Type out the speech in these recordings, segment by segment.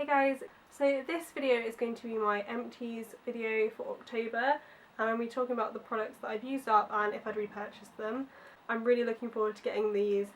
Hey guys, so this video is going to be my empties video for October, and I'm going to be talking about the products that I've used up and if I'd repurchase them. I'm really looking forward to getting these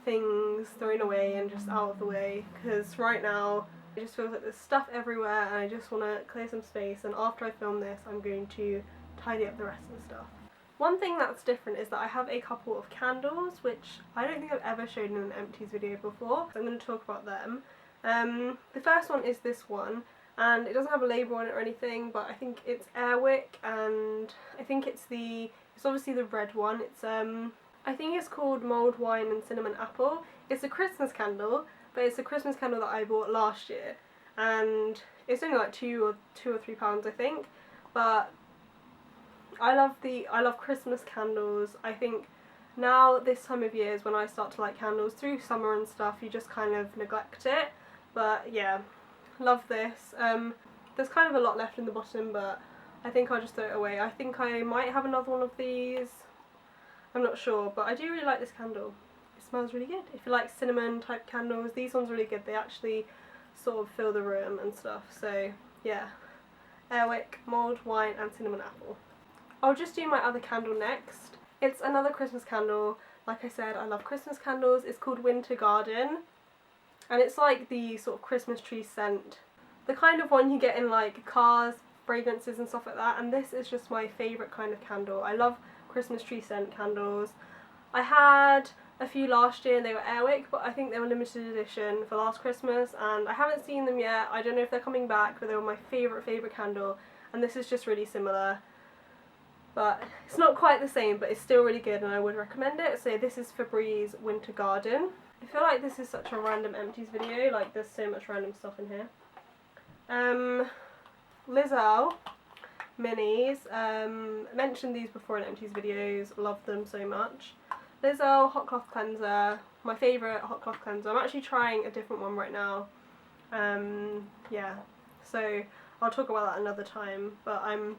things thrown away and just out of the way, because right now it just feels like there's stuff everywhere and I just want to clear some space, and after I film this I'm going to tidy up the rest of the stuff. One thing that's different is that I have a couple of candles which I don't think I've ever shown in an empties video before, so I'm going to talk about them. The first one is this one, and it doesn't have a label on it or anything, but I think it's Airwick, and I think it's obviously the red one. It's I think it's called Mulled Wine and Cinnamon Apple. It's a Christmas candle, but it's a Christmas candle that I bought last year, and it's only like £2 or £3 I think, but I love Christmas candles. I think now this time of year is when I start to like candles. Through summer and stuff you just kind of neglect it, but yeah, love this. There's kind of a lot left in the bottom, but I think I'll just throw it away. I think I might have another one of these, I'm not sure, but I do really like this candle. It smells really good. If you like cinnamon type candles, these ones are really good. They actually sort of fill the room and stuff, so yeah. Airwick, Mulled Wine and Cinnamon Apple. I'll just do my other candle next. It's another Christmas candle. Like I said, I love Christmas candles. It's called Winter Garden, and it's like the sort of Christmas tree scent, the kind of one you get in like cars, fragrances and stuff like that, and this is just my favourite kind of candle. I love Christmas tree scent candles. I had a few last year and they were Airwick, but I think they were limited edition for last Christmas and I haven't seen them yet. I don't know if they're coming back, but they were my favourite candle, and this is just really similar. But it's not quite the same, but it's still really good and I would recommend it. So this is Febreeze Winter Garden. I feel like this is such a random empties video, like there's so much random stuff in here. Earle minis, mentioned these before in empties videos, love them so much. Earle hot cloth cleanser, my favourite hot cloth cleanser. I'm actually trying a different one right now. Yeah, so I'll talk about that another time, but I'm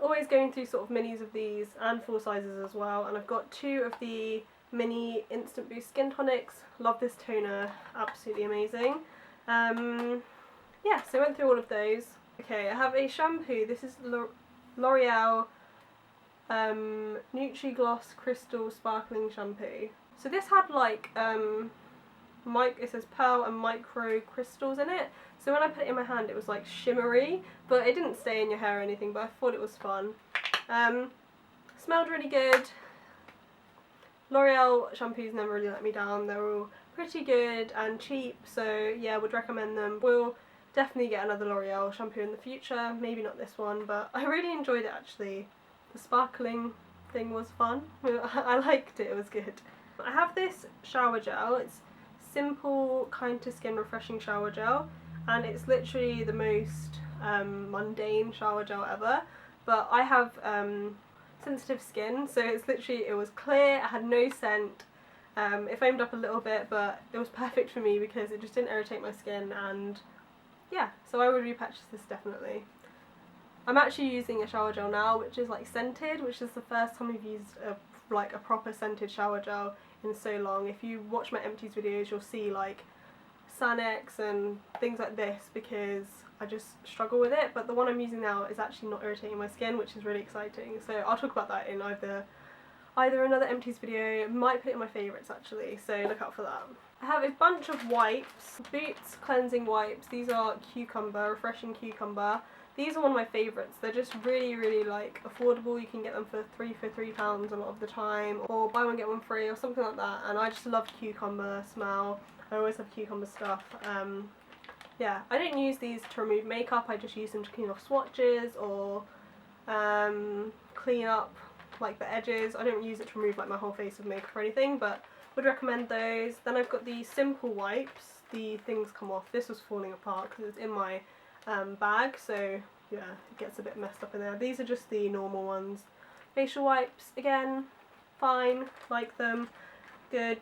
always going through sort of minis of these and full sizes as well, and I've got two of the mini Instant Boost Skin Tonics. Love this toner, absolutely amazing. Yeah, so I went through all of those. Okay, I have a shampoo. This is L'Oreal Nutri-Gloss Crystal Sparkling Shampoo. So this had like it says pearl and micro crystals in it, so when I put it in my hand it was like shimmery, but it didn't stay in your hair or anything, but I thought it was fun. Smelled really good. L'Oreal shampoos never really let me down. They're all pretty good and cheap, so yeah, would recommend them. We'll definitely get another L'Oreal shampoo in the future, maybe not this one, but I really enjoyed it actually. The sparkling thing was fun. I liked it, it was good. I have this shower gel. It's simple, kind to skin refreshing shower gel, and it's literally the most mundane shower gel ever, but I have sensitive skin, so it was clear, it had no scent, it foamed up a little bit, but it was perfect for me because it just didn't irritate my skin, and yeah, so I would repurchase this definitely. I'm actually using a shower gel now which is like scented, which is the first time I've used a proper scented shower gel in so long. If you watch my empties videos you'll see like Sanex and things like this, because I just struggle with it, but the one I'm using now is actually not irritating my skin, which is really exciting. So I'll talk about that in either another empties video. Might put it in my favourites actually, so look out for that. I have a bunch of wipes, Boots cleansing wipes. These are cucumber, refreshing cucumber. These are one of my favourites. They're just really like affordable. You can get them for £3 a lot of the time, or buy one get one free or something like that, and I just love cucumber smell. I always have cucumber stuff. Yeah, I don't use these to remove makeup, I just use them to clean off swatches or clean up like the edges. I don't use it to remove like my whole face of makeup or anything, but would recommend those. Then I've got the simple wipes. The things come off. This was falling apart because it's in my bag, so yeah, it gets a bit messed up in there. These are just the normal ones. Facial wipes, again, fine, like them, good.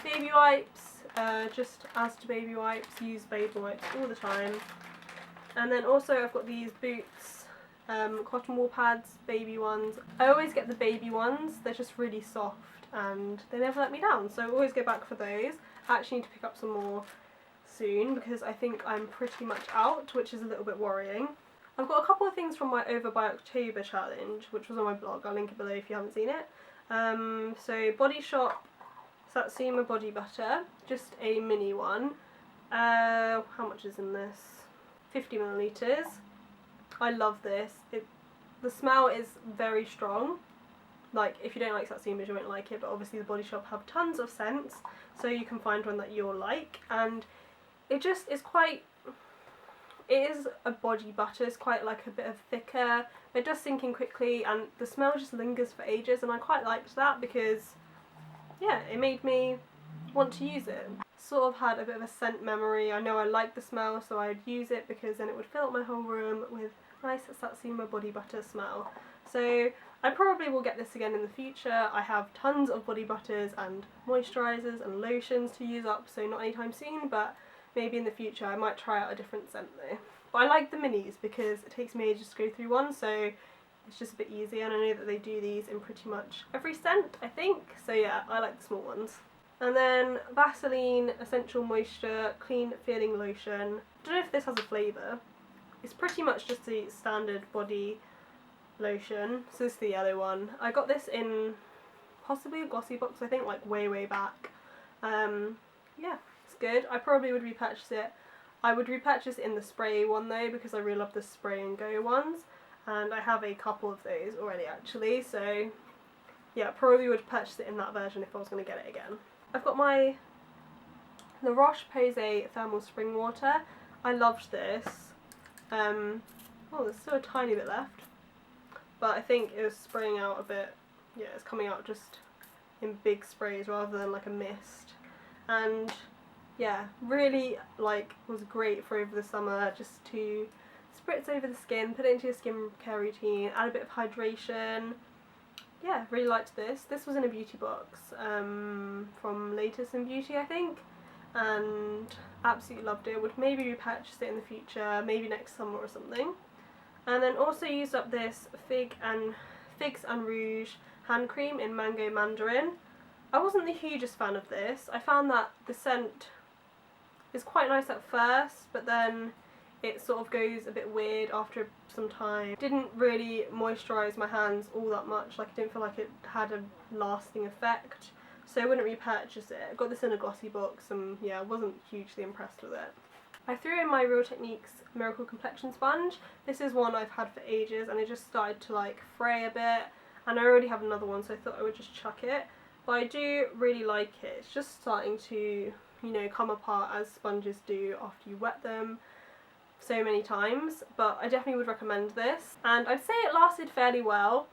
Baby wipes, just as to baby wipes, use baby wipes all the time. And then also I've got these Boots cotton wool pads, baby ones. I always get the baby ones, they're just really soft and they never let me down, so I always go back for those. I actually need to pick up some more soon because I think I'm pretty much out, which is a little bit worrying. I've got a couple of things from my Over by October challenge, which was on my blog. I'll link it below if you haven't seen it. So Body Shop Satsuma body butter, just a mini one. How much is in this? 50 millilitres. I love this. The smell is very strong. Like, if you don't like Satsumas, you won't like it, but obviously the Body Shop have tons of scents, so you can find one that you'll like. And it just is quite, it is a body butter, it's quite like a bit of thicker, but it does sink in quickly, and the smell just lingers for ages, and I quite liked that because, yeah, it made me want to use it. Sort of had a bit of a scent memory. I know I like the smell, so I'd use it because then it would fill up my whole room with nice Satsuma body butter smell. So I probably will get this again in the future. I have tons of body butters and moisturisers and lotions to use up, so not anytime soon, but maybe in the future I might try out a different scent though. But I like the minis because it takes me ages to go through one, so it's just a bit easier, and I know that they do these in pretty much every scent, I think. So yeah, I like the small ones. And then Vaseline Essential Moisture Clean Feeling Lotion. I don't know if this has a flavour. It's pretty much just the standard body lotion. So this is the yellow one. I got this in possibly a glossy box, I think, like way back. Yeah, it's good. I probably would repurchase it. I would repurchase it in the spray one though, because I really love the spray and go ones, and I have a couple of those already actually, so yeah, probably would purchase it in that version if I was going to get it again. I've got the Roche Posay Thermal Spring Water. I loved this. Oh, there's still a tiny bit left, but I think it was spraying out a bit. Yeah, it's coming out just in big sprays rather than like a mist, and yeah, really like was great for over the summer, just to spritz over the skin, put it into your skincare routine, add a bit of hydration. Yeah, really liked this. This was in a beauty box from Latest in Beauty, I think, and absolutely loved it. Would maybe repurchase it in the future, maybe next summer or something. And then also used up this Figs and Rouge hand cream in Mango Mandarin. I wasn't the hugest fan of this. I found that the scent is quite nice at first, but then it sort of goes a bit weird after some time. Didn't really moisturise my hands all that much, like I didn't feel like it had a lasting effect, so I wouldn't repurchase it. I got this in a glossy box and yeah, I wasn't hugely impressed with it. I threw in my Real Techniques Miracle Complexion Sponge. This is one I've had for ages and it just started to like fray a bit, and I already have another one, so I thought I would just chuck it. But I do really like it. It's just starting to, you know, come apart as sponges do after you wet them so many times, but I definitely would recommend this, and I'd say it lasted fairly well.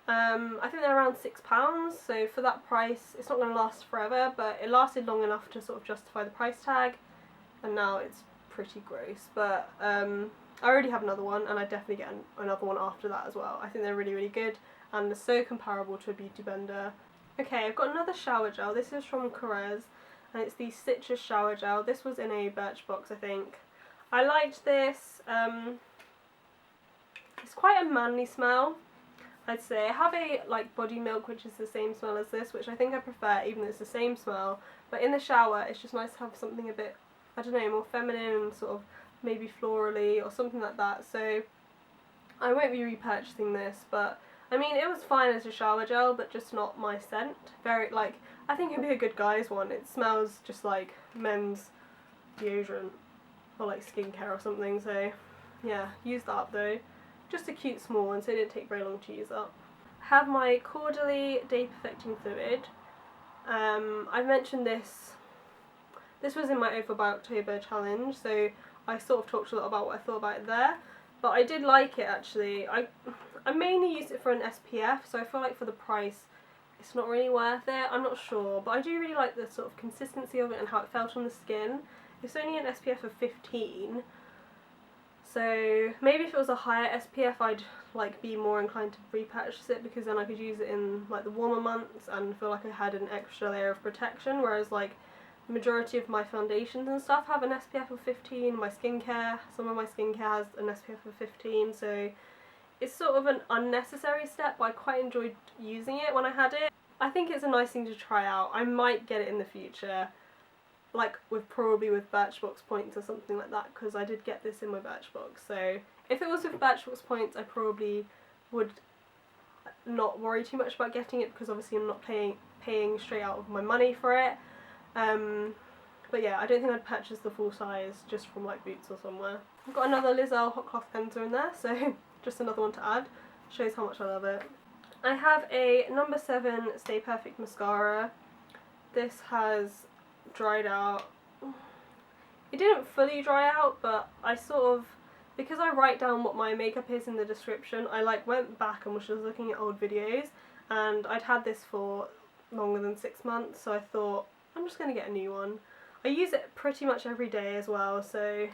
I think they're around £6, so for that price it's not going to last forever, but it lasted long enough to sort of justify the price tag, and now it's pretty gross, but I already have another one and I'd definitely get another one after that as well. I think they're really good and they're so comparable to a beauty blender. Okay, I've got another shower gel. This is from Korres and it's the Citrus Shower Gel. This was in a Birchbox, I think. I liked this. It's quite a manly smell, I'd say. I have a like body milk which is the same smell as this, which I think I prefer even though it's the same smell, but in the shower it's just nice to have something a bit, I don't know, more feminine and sort of maybe florally or something like that. So I won't be repurchasing this, but I mean it was fine as a shower gel, but just not my scent. Very like, I think it'd be a good guy's one. It smells just like men's deodorant or like skincare or something, so yeah, use that up though. Just a cute small one, so it didn't take very long to use up. I have my Caudaulie Day Perfecting Fluid. I've mentioned this. This was in my Over by October challenge, so I sort of talked a lot about what I thought about it there, but I did like it actually. I mainly used it for an SPF, so I feel like for the price it's not really worth it. I'm not sure, but I do really like the sort of consistency of it and how it felt on the skin. It's only an SPF of 15, so maybe if it was a higher SPF I'd like be more inclined to repurchase it, because then I could use it in like the warmer months and feel like I had an extra layer of protection, whereas like the majority of my foundations and stuff have an SPF of 15, my skincare, some of my skincare has an SPF of 15, so it's sort of an unnecessary step, but I quite enjoyed using it when I had it. I think it's a nice thing to try out. I might get it in the future. like probably with Birchbox points or something like that, because I did get this in my Birchbox. So if it was with Birchbox points, I probably would not worry too much about getting it, because obviously I'm not paying straight out of my money for it. But yeah, I don't think I'd purchase the full size just from like Boots or somewhere. I've got another Liz Earle hot cloth cleanser in there, so just another one to add. Shows how much I love it. I have a number 7 Stay Perfect mascara. This has dried out. It didn't fully dry out, but I sort of, because I write down what my makeup is in the description, I like went back and was just looking at old videos, and I'd had this for longer than 6 months, so I thought I'm just going to get a new one. I use it pretty much every day as well, so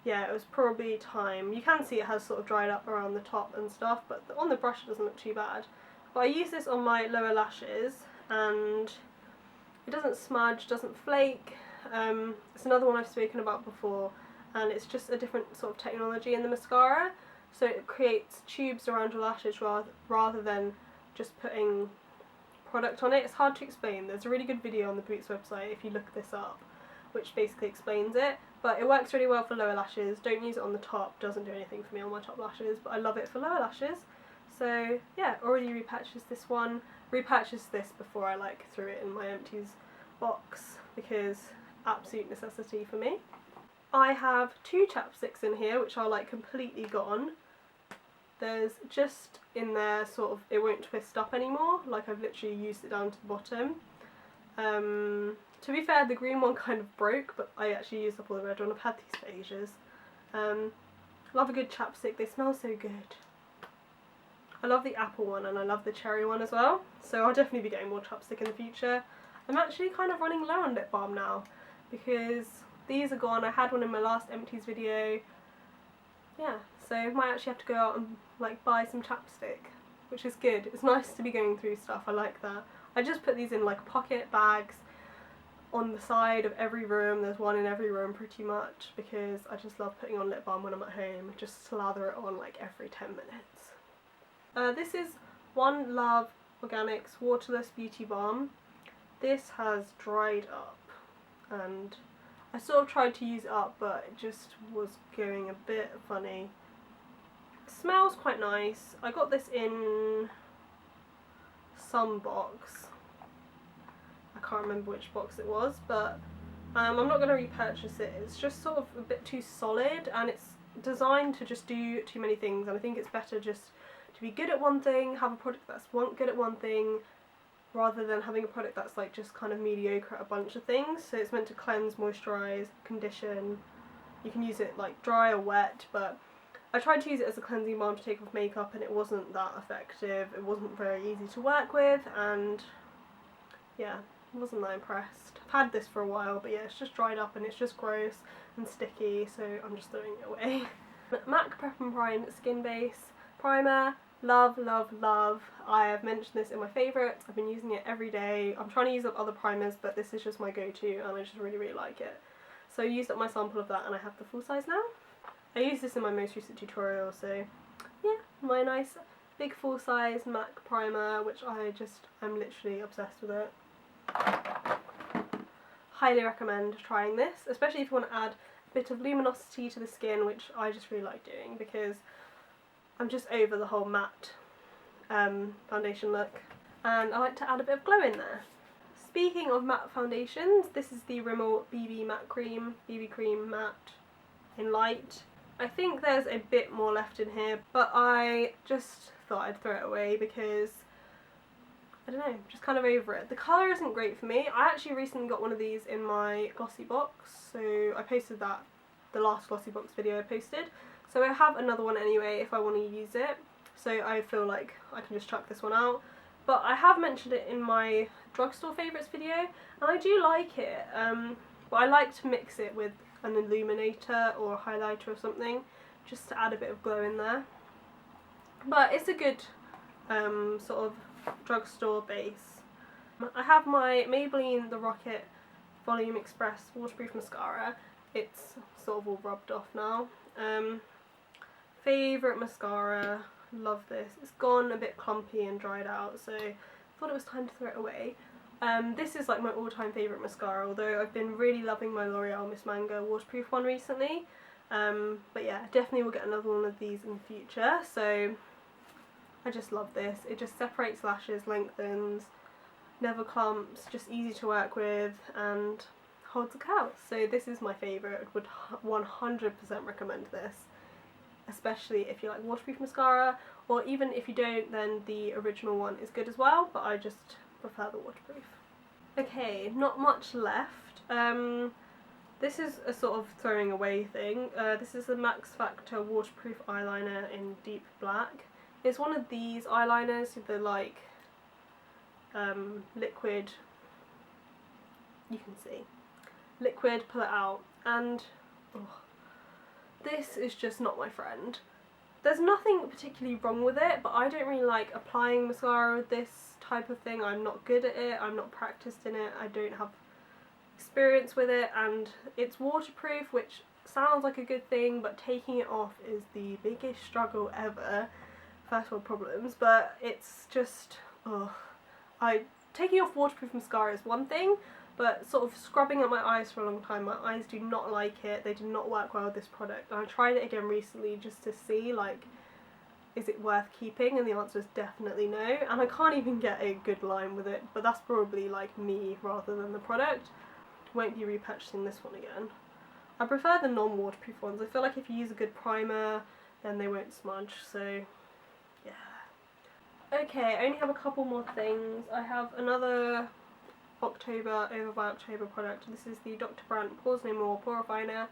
yeah, it was probably time. You can see it has sort of dried up around the top and stuff, but on the brush it doesn't look too bad. But I use this on my lower lashes, and it doesn't smudge, doesn't flake. It's another one I've spoken about before, and it's just a different sort of technology in the mascara, so it creates tubes around your lashes rather than just putting product on it. It's hard to explain. There's a really good video on the Boots website if you look this up, which basically explains it, but it works really well for lower lashes. Don't use it on the top, doesn't do anything for me on my top lashes, but I love it for lower lashes. So yeah, already repurchased this one. Repurchased this before I like threw it in my empties box, because absolute necessity for me. I have 2 chapsticks in here which are like completely gone. There's just in there sort of, it won't twist up anymore, like I've literally used it down to the bottom. To be fair, the green one kind of broke, but I actually used up all the red one. I've had these for ages. Love a good chapstick, they smell so good. I love the apple one and I love the cherry one as well, so I'll definitely be getting more chapstick in the future. I'm actually kind of running low on lip balm now, because these are gone. I had one in my last empties video. Yeah, so I might actually have to go out and like buy some chapstick, which is good. It's nice to be going through stuff, I like that. I just put these in like pocket bags on the side of every room. There's one in every room pretty much, because I just love putting on lip balm when I'm at home. Just slather it on like every 10 minutes. This is One Love Organics Waterless Beauty Balm. This has dried up, and I sort of tried to use it up, but it just was going a bit funny. It smells quite nice. I got this in some box. I can't remember which box it was, but I'm not going to repurchase it. It's just sort of a bit too solid, and it's designed to just do too many things, and I think it's better just to be good at one thing, have a product that's good at one thing, rather than having a product that's like just kind of mediocre at a bunch of things. So it's meant to cleanse, moisturise, condition. You can use it like dry or wet, but I tried to use it as a cleansing balm to take off makeup, and it wasn't that effective. It wasn't very easy to work with, and yeah, I wasn't that impressed. I've had this for a while, but yeah, it's just dried up and it's just gross and sticky, so I'm just throwing it away. MAC Prep and Prime Skin Base Primer. Love, love, love. I have mentioned this in my favourites. I've been using it every day. I'm trying to use up other primers, but this is just my go-to, and I just really, really like it. So I used up my sample of that, and I have the full size now. I used this in my most recent tutorial, so yeah, my nice big full size MAC primer, which I'm literally obsessed with it. Highly recommend trying this, especially if you want to add a bit of luminosity to the skin, which I just really like doing, because I'm just over the whole matte foundation look, and I like to add a bit of glow in there. Speaking of matte foundations, this is the Rimmel BB Cream Matte in Light. I think there's a bit more left in here, but I just thought I'd throw it away because, I don't know, just kind of over it. The colour isn't great for me. I actually recently got one of these in my glossy box, so I posted that, the last glossy box video I posted. So I have another one anyway if I want to use it, so I feel like I can just chuck this one out. But I have mentioned it in my drugstore favourites video, and I do like it, but I like to mix it with an illuminator or a highlighter or something, just to add a bit of glow in there. But it's a good sort of drugstore base. I have my Maybelline The Rocket Volume Express Waterproof Mascara. It's sort of all rubbed off now. Favourite mascara, love this. It's gone a bit clumpy and dried out, so I thought it was time to throw it away. This is like my all-time favourite mascara, although I've been really loving my L'Oreal Miss Mango waterproof one recently. But yeah, definitely will get another one of these in the future. So I just love this. It just separates lashes, lengthens, never clumps, just easy to work with, and holds a cow. So this is my favourite. Would 100% recommend this, especially if you like waterproof mascara, or even if you don't, then the original one is good as well, but I just prefer the waterproof. Okay, not much left. This is a sort of throwing away thing. This is the Max Factor waterproof eyeliner in deep black. It's one of these eyeliners, the like liquid, you can see, liquid, pull it out, and this is just not my friend. There's nothing particularly wrong with it, but I don't really like applying mascara with this type of thing. I'm not good at it, I'm not practiced in it, I don't have experience with it, and it's waterproof, which sounds like a good thing, but taking it off is the biggest struggle ever. First world problems, but it's just, taking off waterproof mascara is one thing, but sort of scrubbing at my eyes for a long time, my eyes do not like it, they do not work well with this product. And I tried it again recently just to see, like, is it worth keeping, and the answer is definitely no, and I can't even get a good line with it, but that's probably like me rather than the product. Won't be repurchasing this one again. I prefer the non-waterproof ones. I feel like if you use a good primer, then they won't smudge, so yeah. Okay, I only have a couple more things. I have another October, Over by October product. This is the Dr. Brandt Pores No More Pore Refiner.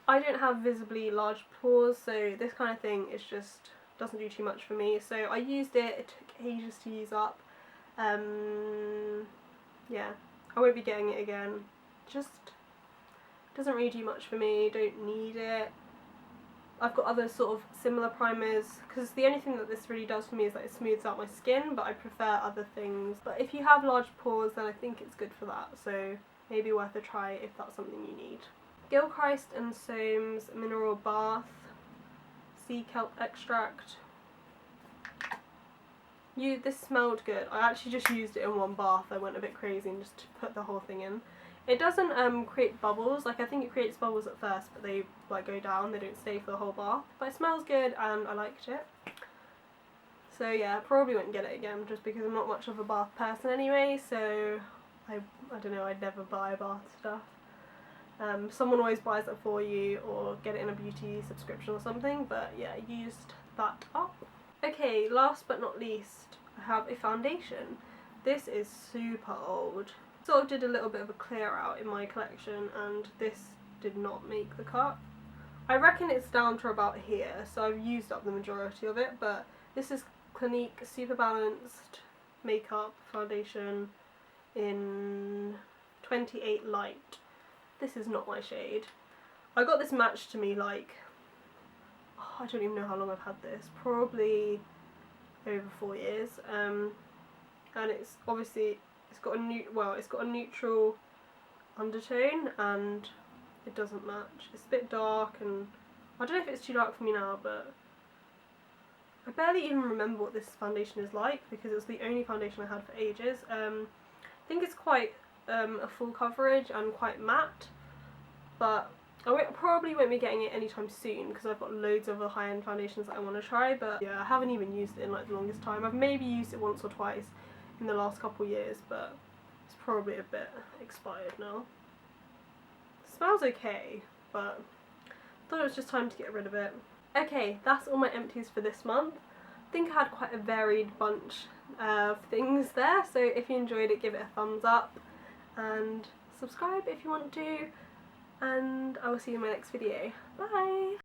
I don't have visibly large pores, so this kind of thing is just doesn't do too much for me. So I used it, it took ages to use up. Yeah, I won't be getting it again. Just doesn't really do much for me, don't need it. I've got other sort of similar primers, because the only thing that this really does for me is that it smooths out my skin, but I prefer other things. But if you have large pores, then I think it's good for that, so maybe worth a try if that's something you need. Gilchrist and Soames Mineral Bath Sea Kelp Extract. This smelled good. I actually just used it in one bath. I went a bit crazy and just put the whole thing in. It doesn't create bubbles. Like, I think it creates bubbles at first, but they like go down. They don't stay for the whole bath. But it smells good and I liked it. So yeah, probably won't get it again just because I'm not much of a bath person anyway. So I don't know. I'd never buy bath stuff. Someone always buys it for you or get it in a beauty subscription or something. But yeah, I used that up. Okay, last but not least, I have a foundation. This is super old. Sort of did a little bit of a clear out in my collection, and this did not make the cut. I reckon it's down to about here, so I've used up the majority of it, but this is Clinique Super Balanced Makeup Foundation in 28 Light. This is not my shade. I got this matched to me like, I don't even know how long I've had this, probably over 4 years, and it's obviously, it's got a neutral undertone and it doesn't match. It's a bit dark, and I don't know if it's too dark for me now, but I barely even remember what this foundation is like because it was the only foundation I had for ages. I think it's quite a full coverage and quite matte, but I probably won't be getting it anytime soon because I've got loads of high-end foundations that I want to try, but yeah, I haven't even used it in like the longest time. I've maybe used it once or twice in the last couple years, but it's probably a bit expired now. It smells okay, but I thought it was just time to get rid of it. Okay, that's all my empties for this month. I think I had quite a varied bunch of things there, so if you enjoyed it, give it a thumbs up and subscribe if you want to, and I will see you in my next video. Bye!